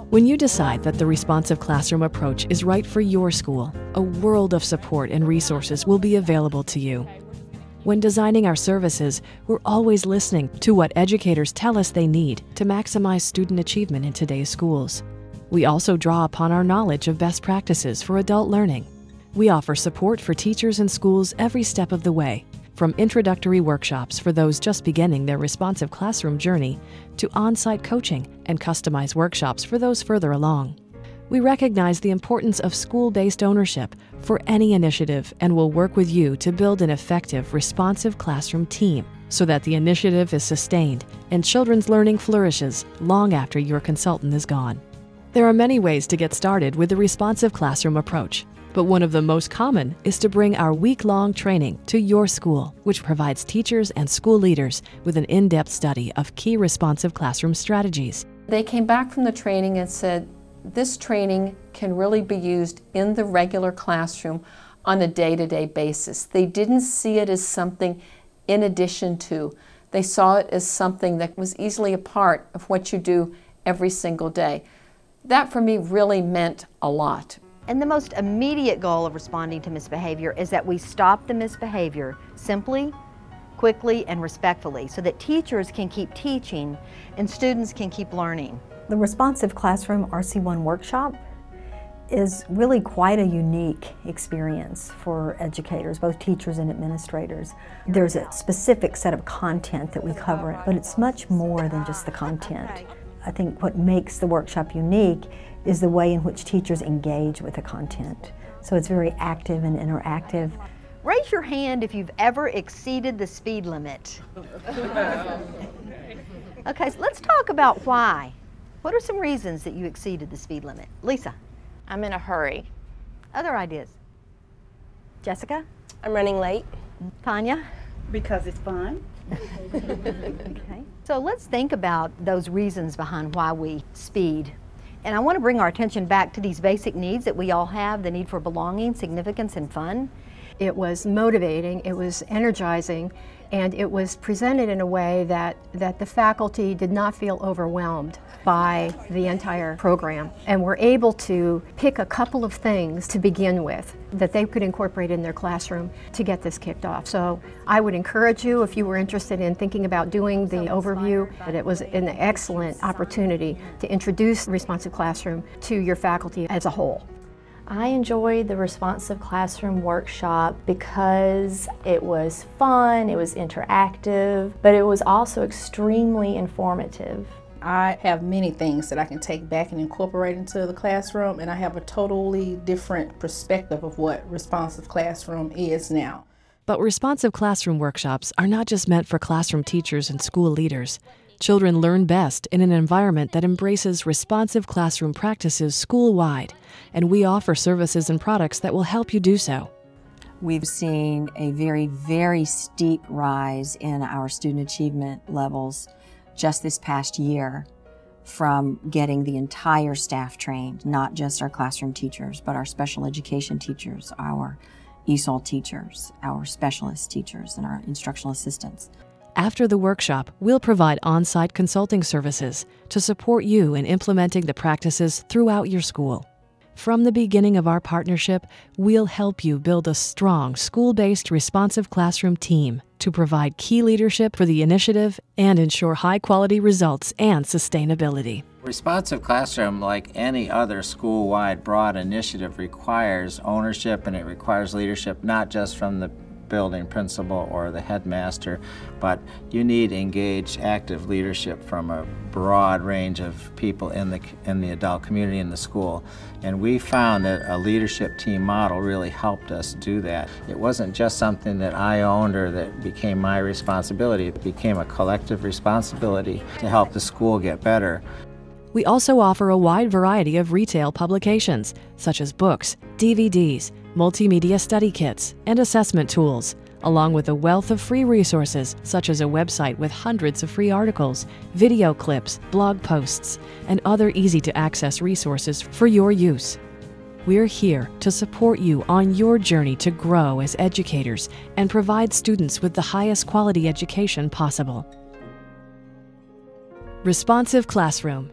When you decide that the responsive classroom approach is right for your school, a world of support and resources will be available to you. When designing our services, we're always listening to what educators tell us they need to maximize student achievement in today's schools. We also draw upon our knowledge of best practices for adult learning. We offer support for teachers and schools every step of the way, from introductory workshops for those just beginning their responsive classroom journey to on-site coaching and customized workshops for those further along. We recognize the importance of school-based ownership for any initiative and will work with you to build an effective, responsive classroom team so that the initiative is sustained and children's learning flourishes long after your consultant is gone. There are many ways to get started with the responsive classroom approach, but one of the most common is to bring our week-long training to your school, which provides teachers and school leaders with an in-depth study of key responsive classroom strategies. They came back from the training and said, this training can really be used in the regular classroom on a day-to-day basis. They didn't see it as something in addition to. They saw it as something that was easily a part of what you do every single day. That for me really meant a lot. And the most immediate goal of responding to misbehavior is that we stop the misbehavior simply, quickly, and respectfully so that teachers can keep teaching and students can keep learning. The Responsive Classroom RC1 workshop is really quite a unique experience for educators, both teachers and administrators. There's a specific set of content that we cover, but it's much more than just the content. I think what makes the workshop unique is the way in which teachers engage with the content. So it's very active and interactive. Raise your hand if you've ever exceeded the speed limit. Okay, so let's talk about why. What are some reasons that you exceeded the speed limit? Lisa? I'm in a hurry. Other ideas? Jessica? I'm running late. Tanya? Because it's fun. Okay. So let's think about those reasons behind why we speed. And I want to bring our attention back to these basic needs that we all have, the need for belonging, significance, and fun. It was motivating, it was energizing, and it was presented in a way that the faculty did not feel overwhelmed by the entire program and were able to pick a couple of things to begin with that they could incorporate in their classroom to get this kicked off. So I would encourage you, if you were interested in thinking about doing the overview, that it was an excellent opportunity to introduce Responsive Classroom to your faculty as a whole. I enjoyed the Responsive Classroom workshop because it was fun, it was interactive, but it was also extremely informative. I have many things that I can take back and incorporate into the classroom, and I have a totally different perspective of what Responsive Classroom is now. But responsive classroom workshops are not just meant for classroom teachers and school leaders. Children learn best in an environment that embraces responsive classroom practices school-wide, and we offer services and products that will help you do so. We've seen a very, very steep rise in our student achievement levels just this past year from getting the entire staff trained, not just our classroom teachers, but our special education teachers, our ESOL teachers, our specialist teachers, and our instructional assistants. After the workshop, we'll provide on-site consulting services to support you in implementing the practices throughout your school. From the beginning of our partnership, we'll help you build a strong, school-based responsive classroom team to provide key leadership for the initiative and ensure high-quality results and sustainability. Responsive Classroom, like any other school-wide broad initiative, requires ownership and it requires leadership, not just from the building principal or the headmaster, but you need engaged, active leadership from a broad range of people in the adult community in the school. And we found that a leadership team model really helped us do that. It wasn't just something that I owned or that became my responsibility. It became a collective responsibility to help the school get better. We also offer a wide variety of retail publications, such as books, DVDs, multimedia study kits, and assessment tools, along with a wealth of free resources, such as a website with hundreds of free articles, video clips, blog posts, and other easy-to-access resources for your use. We're here to support you on your journey to grow as educators and provide students with the highest quality education possible. Responsive Classroom.